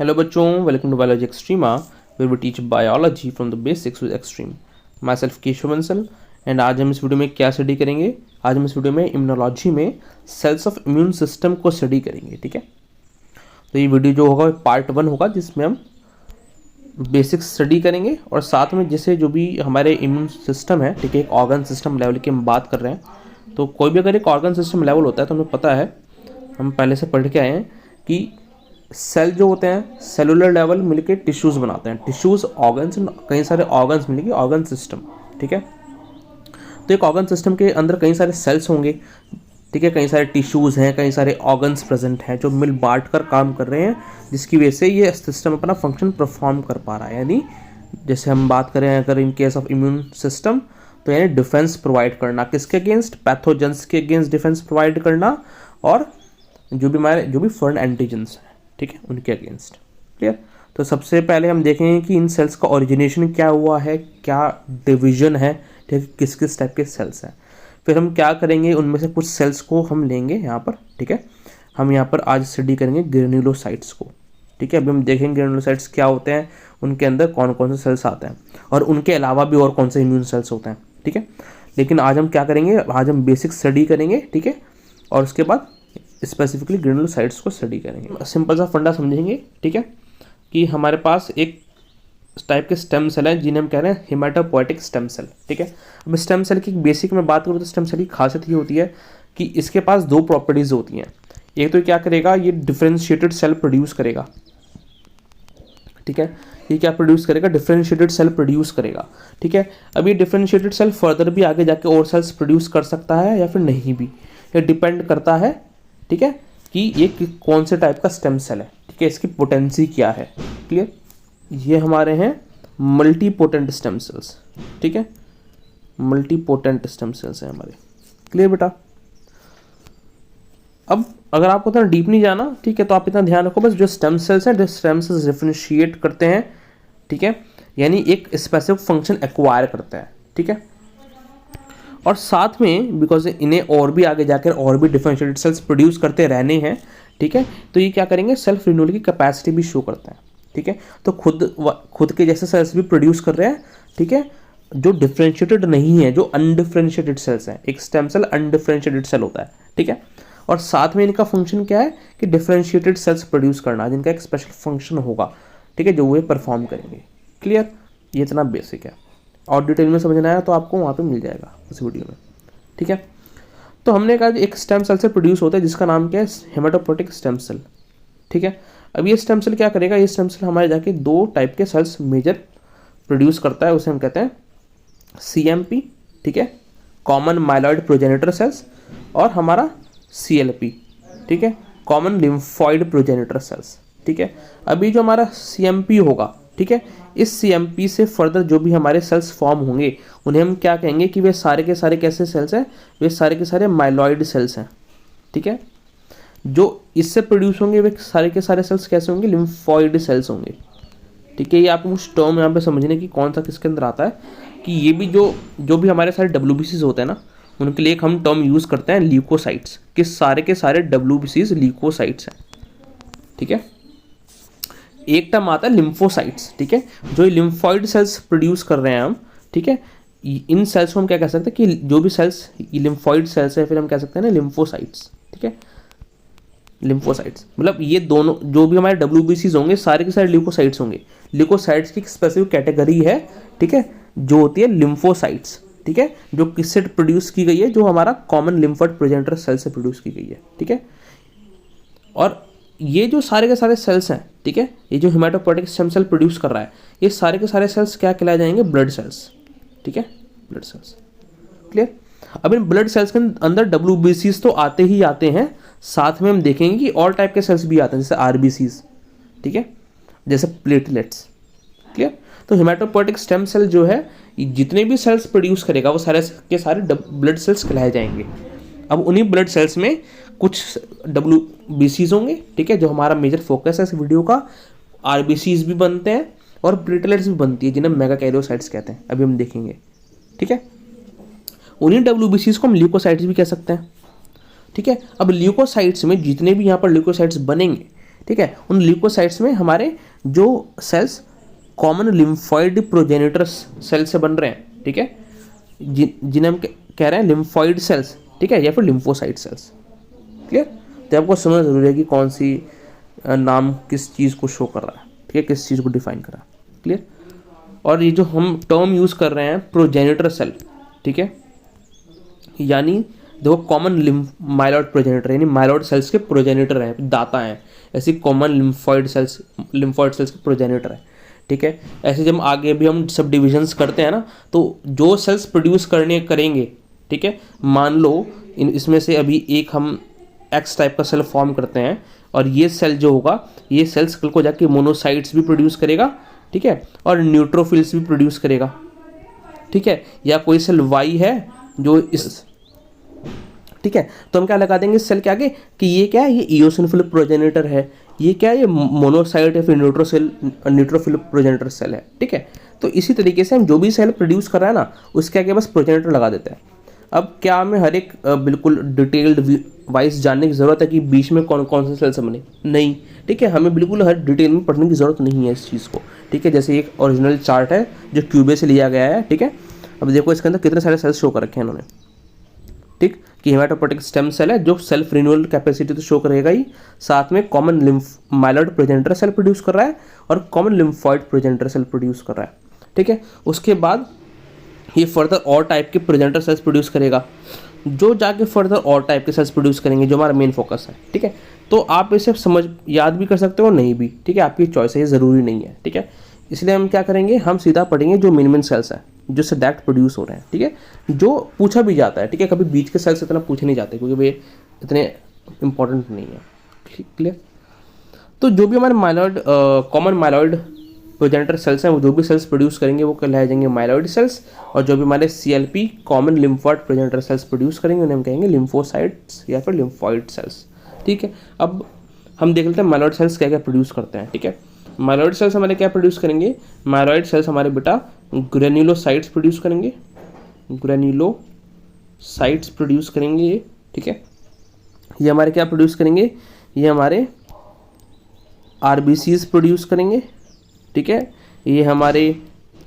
Hello बच्चों, welcome to Biology Extrema where we teach biology from the basics with extreme. Myself Keshav Bansal and आज हम इस video में क्या स्टडी करेंगे। आज हम इस वीडियो में इम्यूनोलॉजी में सेल्स ऑफ इम्यून सिस्टम को स्टडी करेंगे। ठीक है, तो ये वीडियो जो होगा पार्ट 1 होगा जिसमें हम बेसिक्स स्टडी करेंगे और साथ में जैसे जो भी हमारे इम्यून सिस्टम है, ठीक है, एक ऑर्गन सिस्टम लेवल की हम बात कर रहे हैं। तो कोई भी अगर एक ऑर्गन सिस्टम लेवल होता है तो हमें पता है, हम पहले से पढ़ के आए हैं कि सेल जो होते हैं सेलुलर लेवल मिलके टिश्यूज़ बनाते हैं। टिश्यूज़ ऑर्गन्स, कई सारे ऑर्गन्स मिलेंगे ऑर्गन सिस्टम। ठीक है, तो एक ऑर्गन सिस्टम के अंदर कई सारे सेल्स होंगे। ठीक है, कई सारे टिश्यूज़ हैं, कई सारे ऑर्गन्स प्रेजेंट हैं जो मिल बांट कर काम कर रहे हैं, जिसकी वजह से ये सिस्टम अपना फंक्शन परफॉर्म कर पा रहा है। यानी जैसे हम बात करें अगर in case of immune system, तो यानी डिफेंस प्रोवाइड करना, किसके अगेंस्ट? पैथोजेंस के अगेंस्ट डिफेंस प्रोवाइड करना, और जो भी फॉरेन एंटीजेंस हैं, ठीक है, उनके अगेंस्ट। क्लियर? तो सबसे पहले हम देखेंगे कि इन सेल्स का ओरिजिनेशन क्या हुआ है, क्या डिवीजन है, ठीक है, किस किस टाइप के सेल्स हैं। फिर हम क्या करेंगे, उनमें से कुछ सेल्स को हम लेंगे यहाँ पर। ठीक है, हम यहाँ पर आज स्टडी करेंगे ग्रेन्युलोसाइट्स को। ठीक है, अभी हम देखेंगे ग्रेन्युलोसाइट्स क्या होते हैं, उनके अंदर कौन कौन से सेल्स आते हैं और उनके अलावा भी और कौन से इम्यून सेल्स होते हैं। ठीक है, लेकिन आज हम क्या करेंगे, आज हम बेसिक स्टडी करेंगे। ठीक है, और उसके बाद स्पेसिफिकली ग्रेन्युलोसाइट्स को स्टडी करेंगे। सिंपल सा फंडा समझेंगे। ठीक है, कि हमारे पास एक टाइप के स्टेम सेल है जिन्हें हम कह रहे हैं हेमाटोपोएटिक स्टेम सेल। ठीक है, अब स्टेम सेल की बेसिक में बात करूँ तो स्टेम सेल की खासियत ये होती है कि इसके पास दो प्रॉपर्टीज़ होती हैं। एक तो क्या करेगा, ये डिफ्रेंशिएटेड सेल प्रोड्यूस करेगा। ठीक है, ये क्या प्रोड्यूस करेगा? डिफ्रेंशिएटेड सेल प्रोड्यूस करेगा। ठीक है, अब ये डिफ्रेंशिएटेड सेल फर्दर भी आगे जाके और सेल्स प्रोड्यूस कर सकता है या फिर नहीं भी, ये डिपेंड करता है, ठीक है, कि ये कौन से टाइप का स्टेम सेल है। ठीक है, इसकी पोटेंसी क्या है। क्लियर? ये हमारे हैं मल्टीपोटेंट स्टेम सेल्स। ठीक है, मल्टीपोटेंट स्टेम सेल्स हैं हमारे। क्लियर बेटा? अब अगर आपको इतना डीप नहीं जाना, ठीक है, तो आप इतना ध्यान रखो बस, जो स्टेम सेल्स हैं, जो स्टेम सेल्स डिफरेंशिएट करते हैं, ठीक है, यानी एक स्पेसिफिक फंक्शन एक्वायर करते हैं। ठीक है, और साथ में बिकॉज इन्हें और भी आगे जाकर और भी डिफरेंशिएटेड सेल्स प्रोड्यूस करते रहने हैं। ठीक है, तो ये क्या करेंगे, सेल्फ रिन्यूअल की कैपेसिटी भी शो करता है। ठीक है, तो खुद के जैसे सेल्स भी प्रोड्यूस कर रहे हैं। ठीक है, जो डिफरेंशिएटेड नहीं है, जो अनडिफरेंशिएटेड सेल्स हैं। एक स्टेम सेल अनडिफरेंशिएटेड सेल होता है। ठीक है, और साथ में इनका फंक्शन क्या है कि डिफरेंशिएटेड सेल्स प्रोड्यूस करना, जिनका एक स्पेशल फंक्शन होगा। ठीक है, जो वो परफॉर्म करेंगे। क्लियर? ये इतना बेसिक है, और डिटेल में समझना है तो आपको वहाँ पे मिल जाएगा उस वीडियो में। ठीक है, तो हमने कहा एक स्टेम सेल से प्रोड्यूस होता है जिसका नाम क्या है, हेमाटोपोएटिक स्टेम सेल। ठीक है, अब ये स्टेम सेल क्या करेगा, ये स्टेम सेल हमारे जाके दो टाइप के सेल्स मेजर प्रोड्यूस करता है, उसे हम कहते हैं CMP। ठीक है, कॉमन माइलॉइड प्रोजेनिटर सेल्स, और हमारा CLP। ठीक है, कॉमन लिम्फॉइड प्रोजेनिटर सेल्स। ठीक है, अभी जो हमारा CMP होगा, ठीक है, इस CMP से फर्दर जो भी हमारे सेल्स फॉर्म होंगे उन्हें हम क्या कहेंगे कि वे सारे के सारे कैसे सेल्स हैं, वे सारे के सारे माइलॉइड सेल्स हैं। ठीक है, जो इससे प्रोड्यूस होंगे वे सारे के सारे सेल्स कैसे होंगे, लिम्फॉइड सेल्स होंगे। ठीक है, ये आपको कुछ टर्म यहाँ पे समझने की कौन सा किसके अंदर आता है, कि ये भी जो भी हमारे सारे WBCs होते हैं ना, उनके लिए एक हम टर्म यूज़ करते हैं ल्यूकोसाइट्स, कि सारे के सारे WBCs ल्यूकोसाइट्स हैं। ठीक है, एक टर्म आता है लिम्फोसाइट्स। ठीक है, जो लिम्फॉइड सेल्स प्रोड्यूस कर रहे हैं हम। ठीक है, इन सेल्स को हम क्या कह सकते हैं कि जो भी सेल्स लिम्फॉइड सेल्स है, फिर हम कह सकते हैं ना लिम्फोसाइट्स। ठीक है, लिम्फोसाइट्स मतलब ये दोनों जो भी हमारे WBCs होंगे सारे के सारे ल्यूकोसाइट्स होंगे। ल्यूकोसाइट्स की एक स्पेसिफिक कैटेगरी है, ठीक है, जो होती है लिम्फोसाइट्स। ठीक है, जो किससे प्रोड्यूस की गई है, जो हमारा कॉमन लिम्फोइड प्रोजेनिटर सेल से प्रोड्यूस की गई है। ठीक है, और ये जो सारे के सारे सेल्स हैं, ठीक है, ये जो हेमाटोपोएटिक स्टेम सेल प्रोड्यूस कर रहा है, ये सारे के सारे सेल्स क्या कहलाए जाएंगे, ब्लड सेल्स। ठीक है, ब्लड सेल्स। क्लियर? अब इन ब्लड सेल्स के अंदर WBCs तो आते ही आते हैं, साथ में हम देखेंगे कि और टाइप के सेल्स भी आते हैं, जैसे RBCs। ठीक है, जैसे प्लेटलेट्स। क्लियर? तो हेमाटोपोएटिक स्टेम सेल जो है, जितने भी सेल्स प्रोड्यूस करेगा वो सारे के सारे ब्लड सेल्स कहलाए जाएंगे। अब उन्हीं ब्लड सेल्स में कुछ WBCs होंगे, ठीक है, जो हमारा मेजर फोकस है इस वीडियो का। RBCs भी बनते हैं और प्लेटलेट्स भी बनती है, जिन्हें मेगाकैरियोसाइट्स कहते हैं, अभी हम देखेंगे। ठीक है, उन्हीं WBCs को हम ल्यूकोसाइट्स भी कह सकते हैं। ठीक है, अब ल्यूकोसाइट्स में जितने भी यहाँ पर ल्यूकोसाइट्स बनेंगे, ठीक है। उन ल्यूकोसाइट्स में हमारे जो cells common lymphoid progenitor cell से बन रहे हैं, ठीक है, जिन्हें हम कह रहे हैं लिम्फॉइड सेल्स, ठीक है, या फिर लिम्फोसाइट सेल्स। क्लियर? तो आपको समझना जरूरी है कि कौन सी नाम किस चीज़ को शो कर रहा है, ठीक है, किस चीज़ को डिफाइन कर रहा है। क्लियर? और ये जो हम टर्म यूज़ कर रहे हैं प्रोजेनिटर सेल, ठीक है, यानी देखो कॉमन माइलॉइड प्रोजेनिटर, यानी माइलॉइड सेल्स के प्रोजेनिटर हैं, दाता हैं, ऐसी कॉमन लिम्फॉइड सेल्स के प्रोजेनिटर हैं, ठीक है। ऐसे जब आगे भी हम सब डिविजन्स करते हैं ना, तो जो सेल्स प्रोड्यूस करेंगे, ठीक है, मान लो इसमें से अभी एक हम एक्स टाइप का सेल फॉर्म करते हैं, और ये सेल जो होगा, ये सेल्स कल को जाके मोनोसाइट्स भी प्रोड्यूस करेगा, ठीक है, और न्यूट्रोफिल्स भी प्रोड्यूस करेगा, ठीक है। या कोई सेल वाई है जो इस, ठीक है, तो हम क्या लगा देंगे इस सेल के आगे कि ये क्या है, ये इओसिनोफिल प्रोजेनिटर है, ये क्या है, ये मोनोसाइट या फिर न्यूट्रोफिल प्रोजेनिटर सेल है, ठीक है। तो इसी तरीके से हम जो भी सेल प्रोड्यूस कर रहा है ना, उसके आगे बस प्रोजेनिटर लगा देते हैं। अब क्या हमें हर एक बिल्कुल डिटेल्ड वाइज जानने की ज़रूरत है कि बीच में कौन कौन से सेल्स बने? नहीं, ठीक है, हमें बिल्कुल हर डिटेल में पढ़ने की ज़रूरत नहीं है इस चीज़ को, ठीक है। जैसे एक ओरिजिनल चार्ट है जो क्यूबे से लिया गया है, ठीक है। अब देखो इसके अंदर कितने सारे सेल्स शो कर रखे हैं इन्होंने, ठीक, कि हेमाटोपोएटिक स्टेम सेल है जो सेल्फ रिन्यूअल कैपेसिटी तो शो करेगा ही, साथ में common myeloid progenitor cell produce कर रहा है और common lymphoid progenitor cell produce कर रहा है, ठीक है। उसके बाद ये फर्दर और टाइप के प्रोजेनिटर सेल्स प्रोड्यूस करेगा, जो जाके फर्दर और टाइप के सेल्स प्रोड्यूस करेंगे, जो हमारा मेन फोकस है, ठीक है। तो आप इसे समझ याद भी कर सकते हो, नहीं भी, ठीक है, आपकी चॉइस है, ये ज़रूरी नहीं है, ठीक है। इसलिए हम क्या करेंगे, हम सीधा पढ़ेंगे जो मेन सेल्स हैं जो से डायरेक्ट प्रोड्यूस हो रहे हैं, ठीक है, जो पूछा भी जाता है, ठीक है। कभी बीच के सेल्स इतना पूछे नहीं जाते क्योंकि वे इतने इंपॉर्टेंट नहीं है। क्लियर? तो जो भी हमारे myeloid common myeloid progenitor cells हैं, वो जो भी सेल्स प्रोड्यूस करेंगे वो कहलाए जाएंगे माइलॉइड सेल्स, और जो भी हमारे CLP common lymphoid progenitor sales produce करेंगे उन्हें हम कहेंगे लिम्फोसाइट्स या फिर लिम्फॉइड सेल्स, ठीक है। अब हम देख लेते हैं माइलॉइड सेल्स क्या क्या प्रोड्यूस करते हैं, ठीक है। माइलॉइड सेल्स हमारे क्या प्रोड्यूस करेंगे? माइलॉइड सेल्स हमारे बेटा ग्रेन्युलोसाइट्स प्रोड्यूस करेंगे, ग्रेन्युलोसाइट्स प्रोड्यूस करेंगे ये, ठीक है। ये हमारे क्या प्रोड्यूस करेंगे? ये हमारे RBCs प्रोड्यूस करेंगे, ठीक है। ये हमारे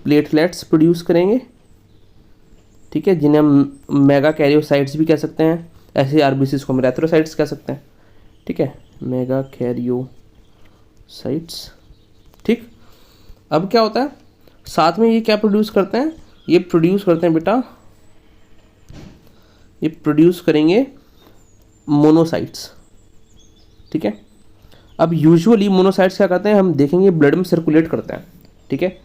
प्लेटलेट्स प्रोड्यूस करेंगे, ठीक है, जिन्हें हम मेगा कैरियोसाइट्स भी कह सकते हैं। ऐसे RBCs को हम एरिथ्रोसाइट्स कह सकते हैं, ठीक है, मेगा कैरियोसाइट्स, ठीक। अब क्या होता है, साथ में ये क्या प्रोड्यूस करते हैं? ये प्रोड्यूस करते हैं बेटा, ये प्रोड्यूस करेंगे मोनोसाइट्स, ठीक है। अब यूजुअली मोनोसाइट्स क्या करते हैं, हम देखेंगे ब्लड में सर्कुलेट करते हैं, ठीक है।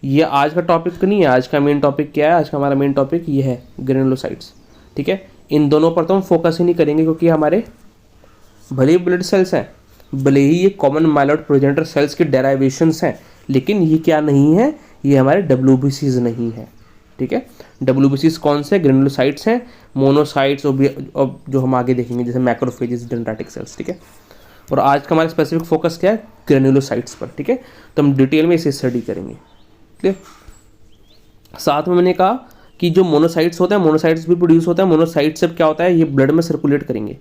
ये आज का टॉपिक नहीं है, आज का मेन टॉपिक क्या है? आज का हमारा मेन टॉपिक ये है ग्रेनुलोसाइट्स, ठीक है। इन दोनों पर तो हम फोकस ही नहीं करेंगे क्योंकि हमारे भले ही ब्लड सेल्स हैं, भले ही ये कॉमन माइलॉइड प्रोजेनिटर सेल्स के डेराइवेशंस हैं, लेकिन ये क्या नहीं है, ये हमारे WBCs नहीं है, ठीक है। WBCs कौन से? ग्रेनुलोसाइट्स हैं, मोनोसाइट्स और जो हम आगे देखेंगे जैसे मैक्रोफेजेस, डेंड्राइटिक सेल्स, ठीक है। और आज का हमारा स्पेसिफिक फोकस क्या है? ग्रेनुलोसाइट्स पर, ठीक है। तो हम डिटेल में इसे स्टडी करेंगे, क्लियर। साथ में मैंने कहा कि जो मोनोसाइट्स होते हैं, मोनोसाइट्स भी प्रोड्यूस होते हैं। मोनोसाइट्स से क्या होता है, ये ब्लड में सर्कुलेट करेंगे,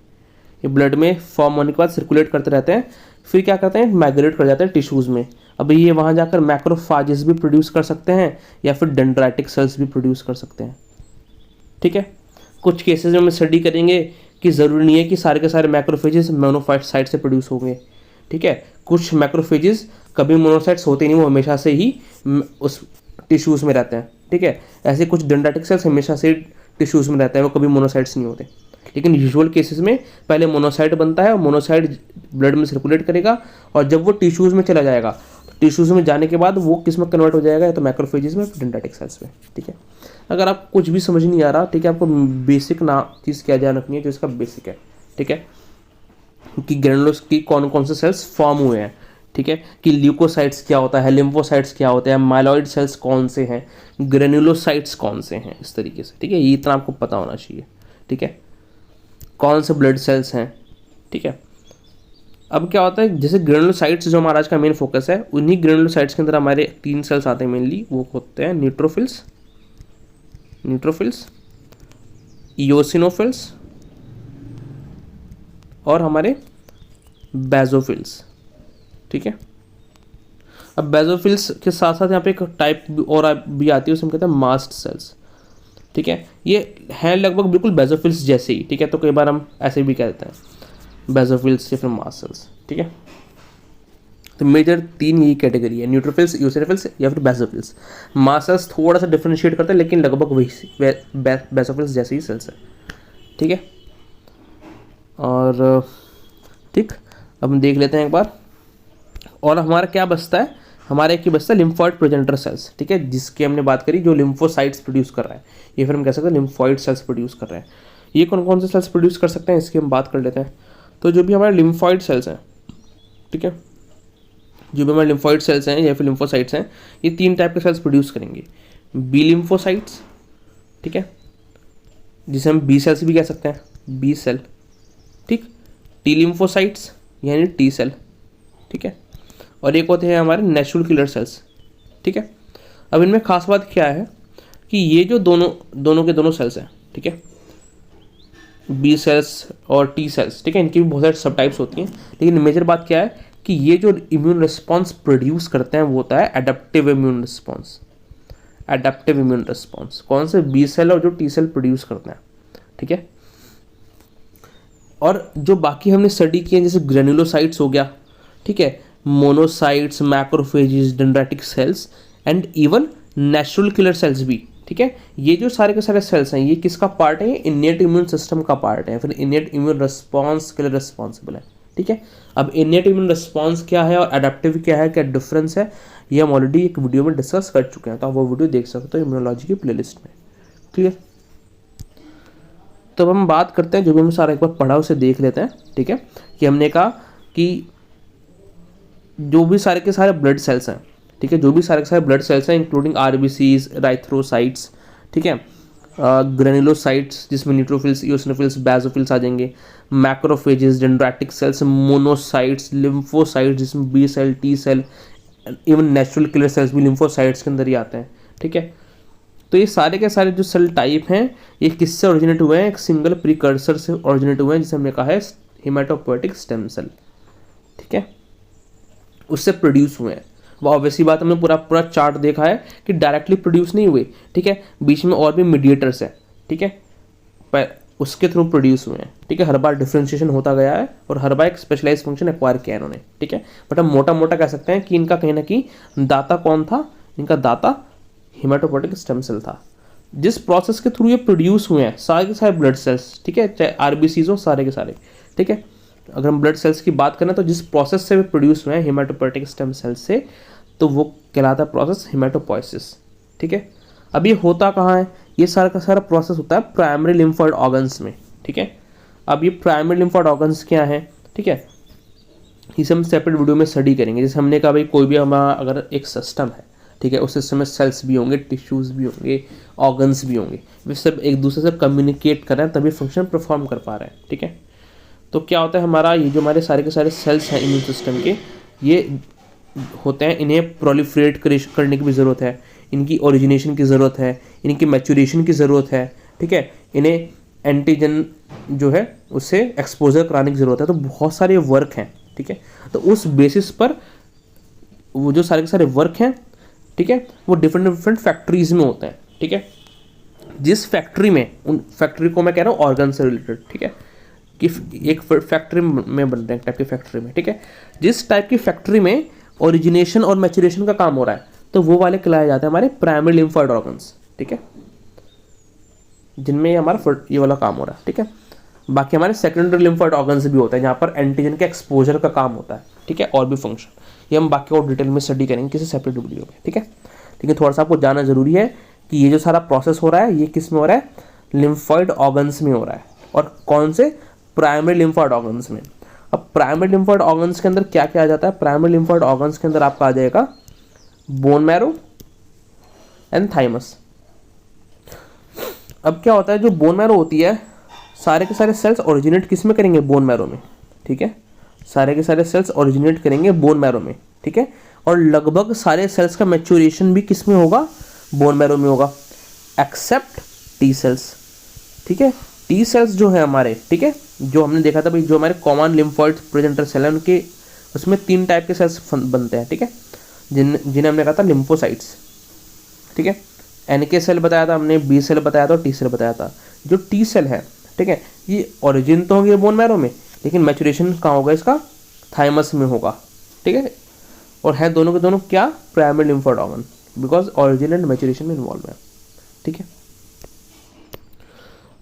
ये ब्लड में फॉर्म होने के बाद सर्कुलेट करते रहते हैं, फिर क्या करते हैं, माइग्रेट कर जाते हैं टिश्यूज़ में। अब ये वहाँ जाकर मैक्रोफाजेस भी प्रोड्यूस कर सकते हैं या फिर डेंड्राइटिक सेल्स भी प्रोड्यूस कर सकते हैं, ठीक है। कुछ केसेस में हम स्टडी करेंगे कि ज़रूरी नहीं है कि सारे के सारे मैक्रोफेजेस मोनोसाइट से प्रोड्यूस होंगे, ठीक है। कुछ मैक्रोफेजेस कभी मोनोसाइट्स होते नहीं, वो हमेशा से ही उस टिश्यूज़ में रहते हैं, ठीक है। ऐसे कुछ डेंड्राइटिक सेल्स हमेशा से टिश्यूज़ में रहते हैं, वो कभी मोनोसाइट्स नहीं होते। लेकिन यूजुअल केसेस में पहले मोनोसाइट बनता है और मोनोसाइट ब्लड में सर्कुलेट करेगा, और जब वो टिश्यूज़ में चला जाएगा, टिश्यूज़ में जाने के बाद वो किस में कन्वर्ट हो जाएगा, या तो मैक्रोफेजेस में, डेंड्राइटिक सेल्स में, ठीक है। अगर आप कुछ भी समझ नहीं आ रहा, ठीक है, आपको बेसिक ना चीज़ क्या ध्यान रखनी है जो इसका बेसिक है, ठीक है, कि ग्रेनुलोस की कौन कौन से सेल्स फॉर्म हुए हैं, ठीक है, कि ल्यूकोसाइट्स क्या होता है, लिम्फोसाइट्स क्या होते हैं, माइलॉइड सेल्स कौन से हैं, ग्रेनुलोसाइट्स कौन से हैं, इस तरीके से, ठीक है। ये इतना आपको पता होना चाहिए, ठीक है, कौन से ब्लड सेल्स हैं, ठीक है। अब क्या होता है, जैसे ग्रेनुलोसाइट्स जो हमारा आज का मेन फोकस है, उन्हीं ग्रेनुलोसाइट्स के अंदर हमारे 3 सेल्स आते हैं मेनली, वो होते हैं न्यूट्रोफिल्स, इओसिनोफिल्स और हमारे बेसोफिल्स, ठीक है। अब बेसोफिल्स के साथ साथ यहाँ पे एक टाइप और भी आती है, उसे हम कहते हैं मास्ट सेल्स, ठीक है। ये हैं लगभग बिल्कुल बेसोफिल्स जैसे ही, ठीक है। तो कई बार हम ऐसे भी कह देते हैं बेसोफिल्स या फिर मास्ट सेल्स, ठीक है। तो मेजर 3 यही कैटेगरी है, न्यूट्रोफिल्स, यूसिनोफिल्स या फिर बेसोफिल्स। मास्ट सेल्स थोड़ा सा डिफ्रेंशिएट करते हैं, लेकिन लगभग वही बेसोफिल्स जैसे ही सेल्स है, ठीक है। और ठीक, अब हम देख लेते हैं एक बार। और हमारा क्या बचता है, हमारा एक ही बचता है लिम्फॉइड प्रोजेनिटर सेल्स, ठीक है, जिसकी हमने बात करी, जो लिम्फोसाइट्स प्रोड्यूस कर रहा है, ये फिर हम कह सकते हैं लिम्फॉइड सेल्स प्रोड्यूस कर रहे हैं। ये कौन कौन से सेल्स प्रोड्यूस कर सकते हैं, इसकी हम बात कर लेते हैं। तो जो भी हमारे लिम्फॉइड सेल्स हैं, ठीक है, जो भी हमारे लिम्फॉइड सेल्स हैं या फिर लिम्फोसाइट्स हैं, ये 3 टाइप के सेल्स प्रोड्यूस करेंगे। बी लिम्फोसाइट्स, ठीक है, जिसे हम बी सेल्स भी कह सकते हैं, बी सेल, ठीक। टी लिम्फोसाइट्स यानी टी सेल, ठीक है। और एक होते हैं हमारे नेचुरल किलर सेल्स, ठीक है। अब इनमें खास बात क्या है कि ये जो दोनों के दोनों सेल्स हैं, ठीक है, बी सेल्स और टी सेल्स, ठीक है, इनकी भी बहुत सारी सब टाइप्स होती हैं, लेकिन मेजर बात क्या है कि ये जो इम्यून रिस्पॉन्स प्रोड्यूस करते हैं वो होता है adaptive immune response. Adaptive immune response कौन से, बी सेल और जो टी सेल प्रोड्यूस करते हैं, ठीक है। और जो बाकी हमने स्टडी किए जैसे ग्रेनुलोसाइट्स हो गया, ठीक है, monocytes, macrophages, dendritic sales and even natural killer cells भी, ठीक है, ये जो सारे के सारे सेल्स हैं, ये किसका पार्ट है, ये इनेट इम्यून सिस्टम का पार्ट है, फिर इनेट इम्यून रिस्पॉन्स के लिए रिस्पॉन्सिबल है, ठीक है। अब इनेट इम्यून रिस्पॉन्स क्या है और एडेप्टिव क्या है, क्या डिफरेंस है, ये हम ऑलरेडी एक वीडियो में डिस्कस कर चुके हैं, तो आप वो वीडियो देख सकते हो इम्यूनोलॉजी की प्लेलिस्ट में, क्लियर। तो अब हम बात करते हैं, जो भी हम सारा एक बार पढ़ा उसे देख लेते हैं, ठीक है। कि हमने कहा कि जो भी सारे के सारे ब्लड सेल्स हैं, ठीक है, जो भी सारे के सारे ब्लड सेल्स हैं इंक्लूडिंग आरबीसीज, राइथ्रोसाइट्स, ठीक है, ग्रेनुलोसाइट्स जिसमें न्यूट्रोफिल्स, ईओसिनोफिल्स, बेसोफिल्स आ जाएंगे, macrophages, dendritic cells, monocytes, lymphocytes जिसमें B cell, T cell, even natural killer cells भी लिम्फोसाइट्स के अंदर ही आते हैं, ठीक है। तो ये सारे के सारे जो सेल टाइप हैं ये किससे ओरिजिनेट हुए हैं, एक सिंगल प्रीकर्सर से ओरिजिनेट हुए हैं, जिसे हमने कहा है हेमाटोपोएटिक स्टेम सेल, ठीक है, उससे प्रोड्यूस हुए हैं। वो ऑब्वियसली बात, हमने पूरा चार्ट देखा है कि डायरेक्टली प्रोड्यूस नहीं हुए, ठीक है, बीच में और भी मीडिएटर्स हैं, ठीक है, पर उसके थ्रू प्रोड्यूस हुए हैं, ठीक है। हर बार डिफ्रेंशिएशन होता गया है और हर बार एक स्पेशलाइज फंक्शन एक्वायर किया है इन्होंने, ठीक है। बट हम मोटा मोटा कह सकते हैं कि इनका कहीं ना कहीं दाता कौन था, इनका दाता हेमाटोपोएटिक स्टेम सेल था, जिस प्रोसेस के थ्रू ये प्रोड्यूस हुए हैं सारे के सारे ब्लड सेल्स, ठीक है, चाहे आरबीसीज हो, सारे के सारे, ठीक है। अगर हम ब्लड सेल्स की बात करें तो जिस प्रोसेस से वे प्रोड्यूस हुए हैं हेमाटोपोएटिक स्टेम सेल से, तो वो कहलाता है प्रोसेस हेमाटोपोइसिस, ठीक है। अब ये होता कहाँ है, ये सारा का सारा प्रोसेस होता है प्राइमरी लिम्फोइड ऑर्गन्स में, ठीक है। अब ये प्राइमरी लिम्फोइड ऑर्गन्स क्या है, ठीक है, इसे हम सेपरेट वीडियो में स्टडी करेंगे। जैसे हमने कहा भाई कोई भी हमारा अगर एक सिस्टम है, ठीक है, उस सिस्टम में सेल्स भी होंगे, टिश्यूज़ भी होंगे, ऑर्गन्स भी होंगे, वे सब एक दूसरे से कम्युनिकेट कर रहे हैं तभी फंक्शन परफॉर्म कर पा रहे हैं, ठीक है। तो क्या होता है हमारा, ये जो हमारे सारे के सारे सेल्स हैं इम्यून सिस्टम के, ये होते हैं, इन्हें प्रोलिफरेट करने की भी ज़रूरत है, इनकी ओरिजिनेशन की ज़रूरत है, इनकी मैच्योरेशन की ज़रूरत है, ठीक है, इन्हें एंटीजन जो है उससे एक्सपोजर कराने की ज़रूरत है। तो बहुत सारे वर्क हैं, ठीक है। तो उस बेसिस पर वो जो सारे के सारे वर्क हैं, ठीक है, वो डिफरेंट फैक्ट्रीज में होते हैं, ठीक है। जिस फैक्ट्री में, उन फैक्ट्री को मैं कह रहा हूँ ऑर्गन से रिलेटेड, ठीक है, कि एक फैक्ट्री में बन रहे हैं, टाइप की फैक्ट्री में, ठीक है, जिस टाइप की फैक्ट्री में ओरिजिनेशन और मैच्योरेशन का काम हो रहा है, तो वो वाले कहलाए जाते हैं हमारे प्राइमरी लिम्फोइड ऑर्गन्स, ठीक है, जिनमें हमारा ये वाला काम हो रहा है, ठीक है। बाकी हमारे सेकेंडरी लिम्फोइड ऑर्गन्स भी होते हैं जहाँ पर एंटीजन के एक्सपोजर का काम होता है, ठीक है, और भी फंक्शन, ये हम बाकी और डिटेल में स्टडी करेंगे किसी सेपरेट वीडियो में, ठीक है। लेकिन थोड़ा सा आपको जानना जरूरी है कि ये जो सारा प्रोसेस हो रहा है ये किस में हो रहा है, लिम्फोइड ऑर्गन्स में हो रहा है, और कौन से, प्राइमरी लिम्फोइड ऑर्गन्स में। अब प्राइमरी लिम्फोइड ऑर्गन्स के अंदर क्या क्या आ जाता है, प्राइमरी लिम्फोइड ऑर्गन्स के अंदर आपका आ जाएगा बोन मैरो एंड थाइमस। अब क्या होता है, जो बोन मैरो होती है, सारे के सारे सेल्स ओरिजिनेट किस में करेंगे, बोन मैरो में, ठीक है, सारे के सारे सेल्स ओरिजिनेट करेंगे बोन मैरो में, ठीक है। और लगभग सारे सेल्स का मैच्योरेशन भी किस में होगा, बोन मैरो में होगा, एक्सेप्ट टी सेल्स, ठीक है। टी सेल्स जो है हमारे, ठीक है, जो हमने देखा था भाई, जो हमारे कॉमन लिम्फोइड प्रेजेंटर सेल है, उनके उसमें 3 टाइप के सेल्स बनते हैं, ठीक है, जिन्हें हमने कहा था लिम्फोसाइट्स, ठीक है। NK सेल बताया था हमने, B सेल बताया था और T सेल बताया था। जो T सेल है, ठीक है, ये ओरिजिन तो होंगे बोन मैरो में, लेकिन मैचुरेशन कहाँ होगा इसका, थाइमस में होगा, ठीक है। और है दोनों के दोनों क्या, primary lymphoid organ, because origin and maturation में इन्वॉल्व है, ठीक है।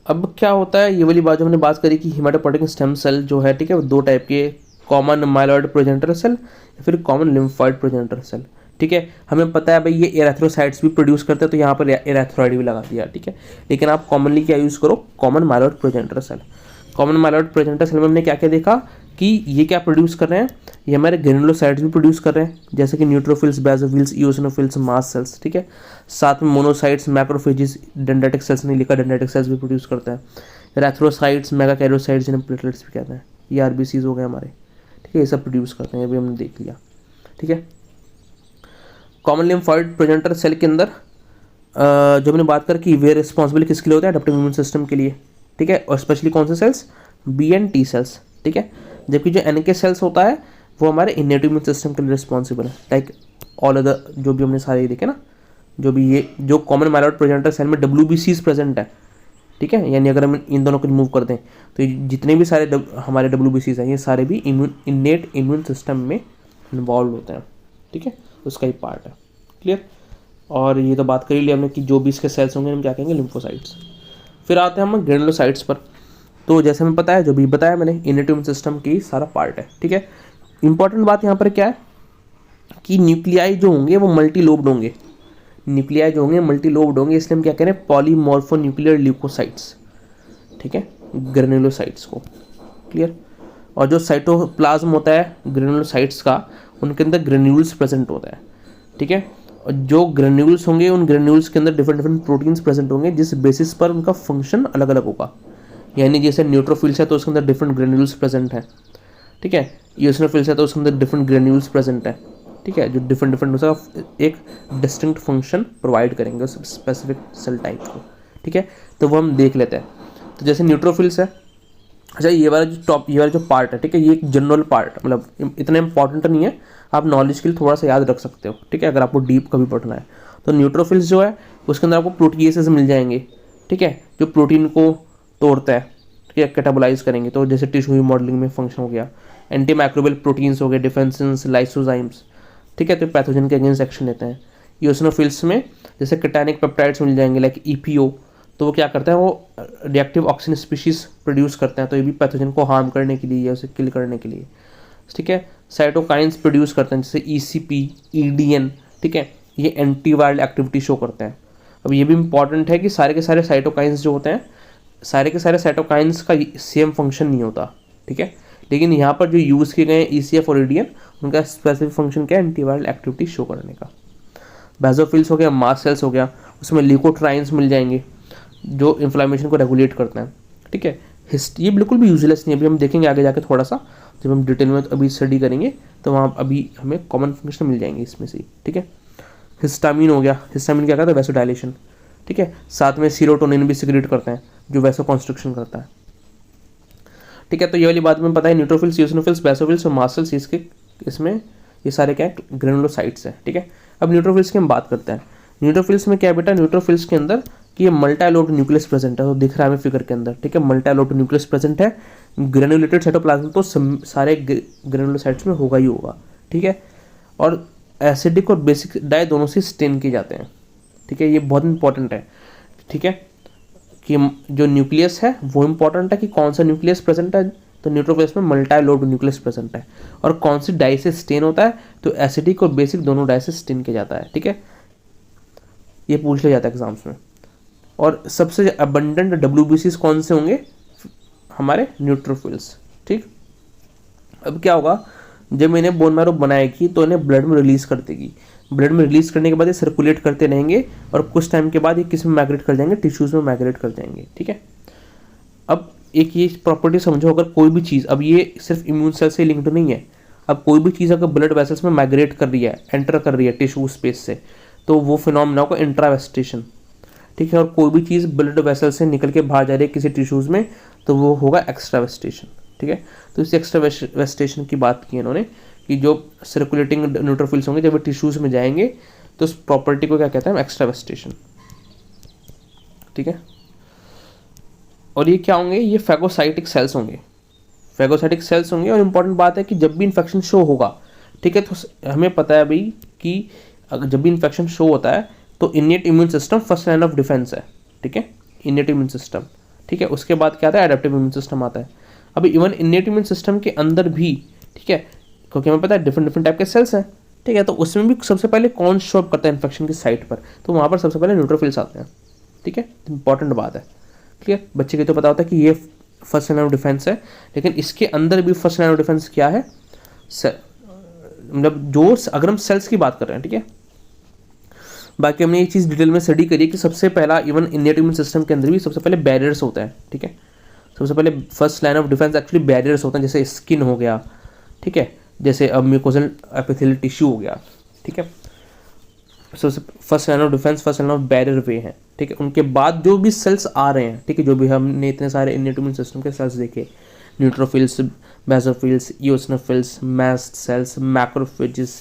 अब क्या होता है, ये वाली बात जो हमने बात करी कि हेमाटोपोएटिक स्टेम सेल जो है, ठीक है, वो 2 टाइप के, कॉमन माइलॉइड प्रोजेनिटर सेल या फिर कॉमन लिम्फोइड प्रोजेनिटर सेल, ठीक है। हमें पता है भाई ये एरेथ्रोसाइट्स भी प्रोड्यूस करते हैं, तो यहाँ पर एरेथ्रॉइड भी लगा दिया, ठीक है। लेकिन आप कॉमनली क्या यूज़ करो, common myeloid progenitor cell. Common myeloid progenitor cell में हमने क्या क्या देखा कि ये क्या प्रोड्यूस कर रहे हैं, ये हमारे ग्रेनुलोसाइट्स भी प्रोड्यूस कर रहे हैं, जैसे कि neutrophils, basophils, eosinophils, mast cells, ठीक है। साथ में मोनोसाइट्स, मैक्रोफेजेस, डेंड्राइटिक सेल्स नहीं लिखा, डेंड्राइटिक सेल्स भी प्रोड्यूस करते हैं। एरेथ्रोसाइट्स, मेगाकैरियोसाइट्स जिन्हें प्लेटलेट्स भी कहते हैं, ये आरबीसीज हो गए हमारे, ठीक है, ये सब प्रोड्यूस करते हैं, ये भी हमने देख लिया, ठीक है। कॉमन लिम्फोइड प्रोजेनिटर सेल के अंदर जो हमने बात कर कि वे रिस्पॉन्सिबल किसके लिए होते हैं, एडेप्टिव इम्यून सिस्टम के लिए, ठीक है, और स्पेशली कौन से cells, B and T cells, ठीक है। जबकि जो NK सेल्स होता है वो हमारे इनेट इम्यून सिस्टम के लिए रिस्पॉन्सिबल है, लाइक ऑल अदर जो भी हमने सारे देखे ना, जो भी ये जो कॉमन माइलॉइड प्रोजेनिटर सेल में WBCs प्रेजेंट है, ठीक है, यानी अगर हम इन दोनों को रिमूव कर दें तो जितने भी सारे हमारे WBCs हैं ये सारे भी इनेट इम्यून सिस्टम में इन्वॉल्व होते हैं, ठीक है, उसका ही पार्ट है, क्लियर। और ये तो बात कर ही लिया हमने कि जो भी इसके सेल्स होंगे हम क्या कहेंगे, लिम्फोसाइट्स। फिर आते हैं हम ग्रेनुलोसाइट्स पर। तो जैसे हमें पता है, जो भी बताया मैंने, इनेट इम्यून सिस्टम की सारा पार्ट है, ठीक है। इंपॉर्टेंट बात यहाँ पर क्या है कि न्यूक्लियाई जो होंगे वो मल्टी लोब्ड होंगे, न्यूक्लियाई जो होंगे मल्टी लोब्ड होंगे, इसलिए हम क्या कह रहे हैं, पॉलीमॉर्फो न्यूक्लियर ल्यूकोसाइट्स, ठीक है, ग्रेनुलोसाइट्स को, क्लियर। और जो साइटोप्लाज्म होता है ग्रेनुलोसाइट्स का, उनके अंदर ग्रेन्यूल्स प्रेजेंट होता है, ठीक है। और जो ग्रेन्यूल्स होंगे उन ग्रेन्यूल्स के अंदर डिफरेंट डिफरेंट प्रोटीन्स प्रेजेंट होंगे, जिस बेसिस पर उनका फंक्शन अलग अलग होगा। यानी जैसे न्यूट्रोफिल्स है तो उसके अंदर डिफरेंट ग्रेन्यूल्स प्रेजेंट है, ठीक है। यूसिनोफिल्स है तो उसके अंदर डिफरेंट ग्रेन्यूल्स प्रेजेंट है, ठीक है, जो डिफरेंट डिफरेंट उसका एक डिस्टिंक्ट फंक्शन प्रोवाइड करेंगे उस स्पेसिफिक सेल टाइप को, ठीक है। तो वो हम देख लेते हैं। तो जैसे न्यूट्रोफिल्स है, अच्छा ये वाला जो पार्ट है, ठीक है, ये एक जनरल पार्ट, मतलब इतना इंपॉर्टेंट नहीं है, आप नॉलेज के लिए थोड़ा सा याद रख सकते हो, ठीक है, अगर आपको डीप कभी पढ़ना है। तो न्यूट्रोफिल्स जो है उसके अंदर आपको प्रोटीएसेस मिल जाएंगे, ठीक है, जो प्रोटीन को तोड़ता है, ठीक है, कैटाबोलाइज करेंगे। तो जैसे टिश्यू मॉडलिंग में फंक्शन हो गया, एंटी माइक्रोबियल प्रोटीन्स हो गए, डिफेंसेंस, लाइसोजाइम्स, ठीक है, तो पैथोजन के अगेंस्ट एक्शन लेते हैं। यूसिनोफिल्स में जैसे कैटानिक पेप्टाइड्स मिल जाएंगे, लाइक EPO, तो वो क्या करते हैं, वो रिएक्टिव ऑक्सीजन स्पीशीज प्रोड्यूस करते हैं, तो ये भी पैथोजन को हार्म करने के लिए या उसे किल करने के लिए, ठीक है। साइटोकाइंस प्रोड्यूस करते हैं, जैसे ECP, EDN, ठीक है, ये एंटीवायरल एक्टिविटी शो करते हैं। अब ये भी इंपॉर्टेंट है कि सारे के सारे साइटोकाइंस जो होते हैं, सारे के सारे साइटोकाइंस का सेम फंक्शन नहीं होता, ठीक है, लेकिन यहाँ पर जो यूज़ किए गए हैं ECF और EDN, उनका स्पेसिफिक फंक्शन क्या है, एंटीवायरल एक्टिविटी शो करने का। बेसोफिल्स हो गया, मास्ट सेल्स हो गया, उसमें ल्यूकोट्राइन्स मिल जाएंगे जो इन्फ्लामेशन को रेगुलेट करते हैं, ठीक है। ये बिल्कुल भी यूजलेस नहीं है, अभी हम देखेंगे आगे जाके थोड़ा सा, जब हम डिटेल में अभी स्टडी करेंगे तो वहाँ अभी हमें कॉमन फंक्शन मिल जाएंगे इसमें से, ठीक है। हिस्टामिन हो गया, हिस्टामिन क्या करता है, वैसोडाइलेशन, ठीक है। साथ में सीरोटोनिन भी सिक्रेट करते हैं जो वैसो कॉन्स्ट्रक्शन करता है, ठीक है। तो ये वाली बात में पता है, न्यूट्रोफिल्स, यूसिनोफिल्स, बेसोफिल्स और मास्ट सेल्स इसके इसमें ये सारे क्या है, ग्रेनुलोसाइट्स है, ठीक है। अब न्यूट्रोफिल्स की हम बात करते हैं। न्यूट्रोफिल्स में क्या है बेटा, न्यूट्रोफिल्स के अंदर कि ये मल्टाइलोब्ड न्यूक्लियस प्रेजेंट है, तो दिख रहा है हमें फिगर के अंदर, ठीक है, मल्टाइलोब्ड न्यूक्लियस प्रेजेंट है। ग्रेनुलेटेड साइटोप्लाज्म तो सारे ग्रेनुलोसाइट्स में होगा ही होगा, ठीक है। और एसिडिक और बेसिक डाई दोनों से स्टेन किए जाते हैं, ठीक है, ये बहुत इंपॉर्टेंट है, ठीक है, कि जो न्यूक्लियस है वो इंपॉर्टेंट है कि कौन सा न्यूक्लियस प्रेजेंट है, तो न्यूट्रोफिल्स में मल्टाइलोब्ड न्यूक्लियस प्रेजेंट है। और कौन सी डाई से स्टेन होता है, तो एसिडिक और बेसिक दोनों डाई से स्टेन किया जाता है, ठीक है, ये पूछ लिया जाता है एग्जाम्स में। और सबसे अबंडेंट WBCs कौन से होंगे, हमारे न्यूट्रोफिल्स, ठीक। अब क्या होगा, जब इन्हें बोन मैरो बनाएगी तो इन्हें ब्लड में रिलीज कर देगी, ब्लड में रिलीज करने के बाद ये सर्कुलेट करते रहेंगे और कुछ टाइम के बाद ये किस में माइग्रेट कर जाएंगे, टिश्यूज में माइग्रेट कर जाएंगे, ठीक है। अब एक ये प्रॉपर्टी समझो, अगर कोई भी चीज़, अब ये सिर्फ इम्यून सेल से लिंक्ड नहीं है, अब कोई भी चीज़ अगर ब्लड वेसल्स में माइग्रेट कर रही है, एंटर कर रही है टिश्यू स्पेस से, तो वो फिनोमेना होगा इंट्रावेस्टेशन, ठीक है। और कोई भी चीज़ ब्लड वेसल से निकल के बाहर जा रही है किसी टिश्यूज़ में, तो वो होगा एक्स्ट्रावेस्टेशन, ठीक है। तो इस एक्स्ट्रावेस्टेशन की बात की इन्होंने कि जो सर्कुलेटिंग न्यूट्रोफिल्स होंगे जब टिश्यूज़ में जाएंगे तो उस प्रॉपर्टी को क्या कहते हैं, एक्स्ट्रावेस्टेशन। ठीक है, और ये क्या होंगे, ये फैगोसाइटिक सेल्स होंगे, फैगोसाइटिक सेल्स होंगे। और इम्पॉर्टेंट बात है कि जब भी इन्फेक्शन शो होगा, ठीक है, तो हमें पता है भाई कि अगर जब भी इन्फेक्शन शो होता है तो इनेट immune system first line of defence है। ठीक है, इनेट इम्यून सिस्टम। ठीक है, उसके बाद क्या आता है, एडेप्टिव इम्यून सिस्टम आता है। अभी इवन इनेट इम्यून सिस्टम के अंदर भी, ठीक है, क्योंकि हमें पता है डिफरेंट डिफरेंट टाइप के सेल्स हैं, ठीक है, तो उसमें भी सबसे पहले कौन शो अप करता है इन्फेक्शन की साइट पर, तो वहाँ पर सबसे पहले न्यूट्रोफिल्स आते हैं। ठीक है, इंपॉर्टेंट बात है। क्लियर, बच्चे को तो पता होता है कि ये फर्स्ट लाइन ऑफ डिफेंस है, लेकिन इसके अंदर भी फर्स्ट लाइन ऑफ डिफेंस क्या है, मतलब जो अगर हम सेल्स की बात कर रहे हैं। ठीक है, बाकी हमने एक चीज़ डिटेल में स्टडी करी कि सबसे पहला इवन इनेट इम्यून सिस्टम के अंदर भी सबसे पहले बैरियर्स होता है। ठीक है, सबसे पहले first line of defence actually barriers होते हैं, जैसे स्किन हो गया, ठीक है, जैसे अब म्यूकोजल एपिथेलियल टिश्यू हो गया। ठीक है, सबसे first line of defence, first line of barrier वे हैं। ठीक है, उनके बाद जो भी सेल्स आ रहे हैं, ठीक है, जो भी हमने इतने सारे इनेट इम्यून सिस्टम के सेल्स देखे, neutrophils, basophils, eosinophils, mast cells, macrophages,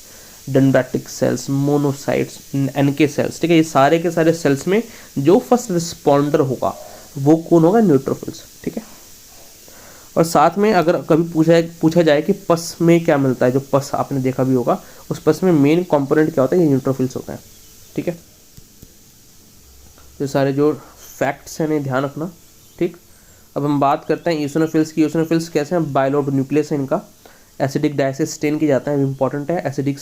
dendritic cells, monocytes, NK cells. ठीक है, ये सारे के सारे सेल्स में जो फर्स्ट रिस्पॉन्डर होगा वो कौन होगा, न्यूट्रोफिल्स। ठीक है, और साथ में अगर कभी पूछा जाए कि पस में क्या मिलता है, जो पस आपने देखा भी होगा, उस पस में मेन कंपोनेंट क्या होता है, ये न्यूट्रोफिल्स होता है। ठीक है, तो सारे जो फैक्ट्स हैं इन्हें ध्यान रखना। ठीक, अब हम बात करते हैं ईओसिनोफिल्स की। ईओसिनोफिल्स कैसे हैं, बाइलोब्ड न्यूक्लियस है इनका, एसिडिक डाई से स्टेन किए जाते हैं, इंपॉर्टेंट है, एसिडिक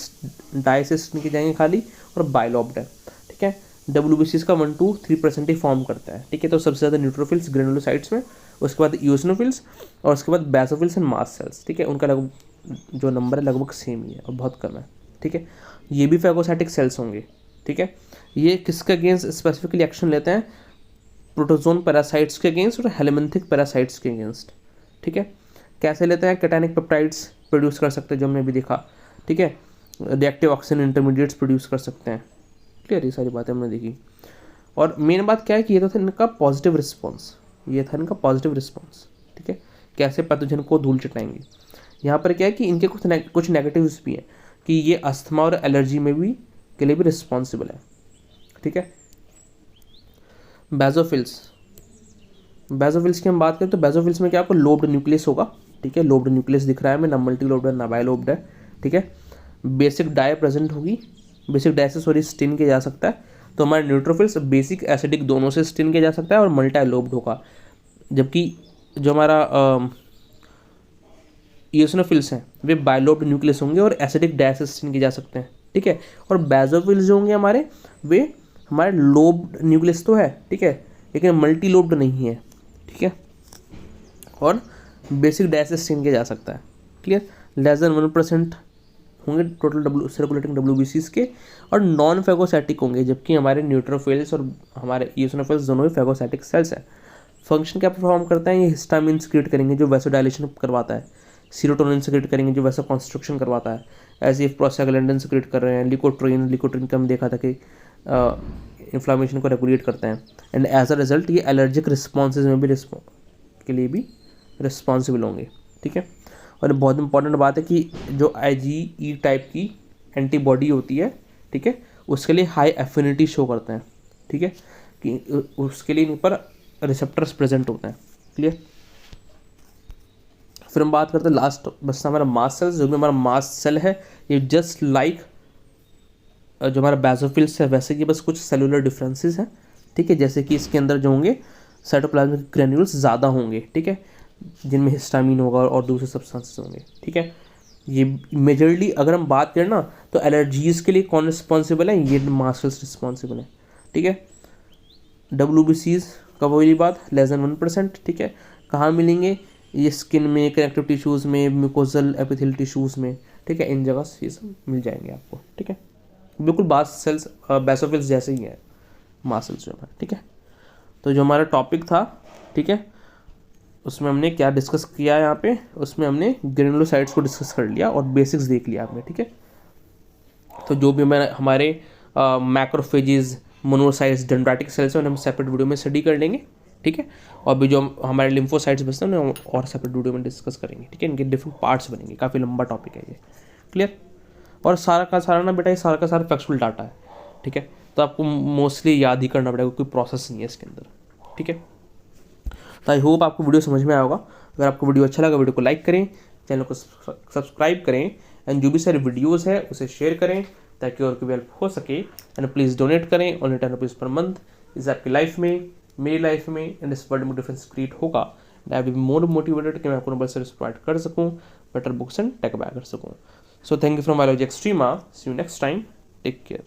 डाई से स्टेन किए जाएंगे खाली, और बाइलोब्ड है। ठीक है, WBCs का 1-3% ही फॉर्म करता है। ठीक है, तो सबसे ज़्यादा न्यूट्रोफिल्स ग्रेनुलोसाइट्स में, उसके बाद ईओसिनोफिल्स, और उसके बाद बेसोफिल्स एंड मास्ट सेल्स। ठीक है, उनका लगभग जो नंबर है लगभग सेम ही है और बहुत कम है। ठीक है, ये भी फैगोसाइटिक सेल्स होंगे। ठीक है, ये किसके अगेंस्ट स्पेसिफिकली एक्शन लेते हैं, प्रोटोजोन पैरासाइट्स के अगेंस्ट और हेलमिंथिक पैरासाइट्स के अगेंस्ट। ठीक है, कैसे लेते हैं, कैटायनिक पेप्टाइड्स प्रोड्यूस कर सकते हैं, जो हमने भी देखा। ठीक है, रिएक्टिव ऑक्सीजन इंटरमीडिएट्स प्रोड्यूस कर सकते हैं। क्लियर, ये सारी बातें हमने देखी। और मेन बात क्या है कि ये तो था इनका पॉजिटिव रिस्पॉन्स, ये था इनका पॉजिटिव रिस्पॉन्स। ठीक है, कैसे पैथोजन को धूल चटाएंगे। यहाँ पर क्या है कि इनके कुछ नेगेटिव्स भी हैं कि ये अस्थमा और एलर्जी में भी के लिए भी रिस्पॉन्सिबल है। ठीक है, बेसोफिल्स, बेसोफिल्स की हम बात करें तो बेसोफिल्स में क्या आपको लोब्ड न्यूक्लियस होगा। ठीक है, लोब्ड न्यूक्लियस दिख रहा है हमें, ना मल्टी लोब्ड है ना बाइलोब्ड है। ठीक है, बेसिक डाई प्रेजेंट होगी, बेसिक डाई से सॉरी स्टिन किया जा सकता है। तो हमारे न्यूट्रोफिल्स बेसिक एसिडिक दोनों से स्टिन किया जा सकता है और मल्टी लोब्ड होगा, जबकि जो हमारा ईओसिनोफिल्स हैं वे बाइलोब्ड न्यूक्लियस होंगे और एसिडिक डाई से स्टिन किए जा सकते हैं। ठीक है, और बेसोफिल्स जो होंगे हमारे, वे हमारे लोब्ड न्यूक्लियस तो है, ठीक है, लेकिन मल्टी लोब्ड नहीं है। ठीक है, और बेसिक डाई से स्टिन किया जा सकता है। क्लियर, लेस देन 1% होंगे टोटल सर्कुलेटिंग WBCs के, और नॉन फैगोसाइटिक होंगे, जबकि हमारे न्यूट्रोफिल्स और हमारे ईओसिनोफिल्स दोनों ही फैगोसाइटिक सेल्स हैं। फंक्शन क्या परफॉर्म करते हैं, ये हिस्टामिन सिक्रेट करेंगे जो वैसोडाइलेशन करवाता है, सीरोटोनिन सिक्रेट करेंगे जो वैसो कॉन्स्ट्रक्शन करवाता है, ऐसे प्रोस्टाग्लैंडिन सिक्रेट कर रहे हैं, लिकोट्रिन का हम देखा था कि इन्फ्लामेशन को रेगुलेट करते हैं, एंड एज अ रिजल्ट ये एलर्जिक रिस्पॉन्सेज में भी के लिए भी रिस्पॉन्सिबल होंगे। ठीक है, और बहुत इंपॉर्टेंट बात है कि जो IgE टाइप की एंटीबॉडी होती है, ठीक है, उसके लिए हाई एफिनिटी शो करते हैं। ठीक है, कि उसके लिए इन पर रिसेप्टर्स प्रेजेंट होते हैं। क्लियर, फिर हम बात करते हैं लास्ट बस हमारा मास्ट सेल्स, जो भी हमारा मास्ट सेल है ये जस्ट लाइक जो हमारा बेसोफिल्स है वैसे कि बस कुछ सेलुलर डिफरेंसेस हैं। ठीक है, जैसे कि इसके अंदर जो होंगे साइटोप्लाज्मिक ग्रेन्यूल्स ज़्यादा होंगे। ठीक है, जिनमें हिस्टामिन होगा और दूसरे सब्सटेंसेस होंगे। ठीक है, ये मेजरली अगर हम बात करें ना तो एलर्जीज़ के लिए कौन रिस्पॉन्सिबल है, ये मास्ट सेल्स रिस्पॉन्सिबल है। ठीक है, WBCs का वही बात, लेस देन 1%। ठीक है, कहाँ मिलेंगे, ये स्किन में, कनेक्टिव टिश्यूज़ में, म्यूकोजल एपिथेलियल टिश्यूज़ में। ठीक है, इन जगह ये सब मिल जाएंगे आपको। ठीक है, बिल्कुल मास्ट सेल्स बेसोफिल्स जैसे ही है मास्ट सेल्स जो है। ठीक है, तो जो हमारा टॉपिक था, ठीक है, उसमें हमने क्या डिस्कस किया यहाँ पे, उसमें हमने ग्रेनुलोसाइट्स को डिस्कस कर लिया और बेसिक्स देख लिया आपने। ठीक है, तो जो भी हमारे मैक्रोफेजेस, मोनोसाइट्स, डेंड्राइटिक सेल्स हैं, हम सेपरेट वीडियो में स्टडी कर लेंगे। ठीक है, और भी जो हमारे लिम्फोसाइट्स बचते हैं उन्हें और सेपरेट वीडियो में डिस्कस करेंगे। ठीक है, इनके डिफरेंट पार्ट्स बनेंगे, काफ़ी लंबा टॉपिक है ये। क्लियर। और सारा का सारा ना बेटा, ये सारा का सारा फैक्चुअल डाटा है, ठीक है। तो आपको मोस्टली याद ही करना पड़ेगा, कोई प्रोसेस नहीं है इसके अंदर, ठीक है। तो आई होप आपको वीडियो समझ में आया होगा। अगर आपको वीडियो अच्छा लगा, वीडियो को लाइक करें, चैनल को सब्सक्राइब करें, एंड जो भी सारे वीडियोज़ है उसे शेयर करें ताकि और की भी हेल्प हो सके। एंड प्लीज़ डोनेट करें, ओनली 10 रुपीज़ पर मंथ। इस आपकी लाइफ में, मेरी लाइफ में एंड इस वर्ल्ड में डिफरेंस क्रिएट होगा। And I will be more motivated कि मैं आपको नोबल सर्विस प्रोवाइड कर सकूँ, better books and tech buy कर सकूँ। So thank you from Biology Extrema. See you next time, take care.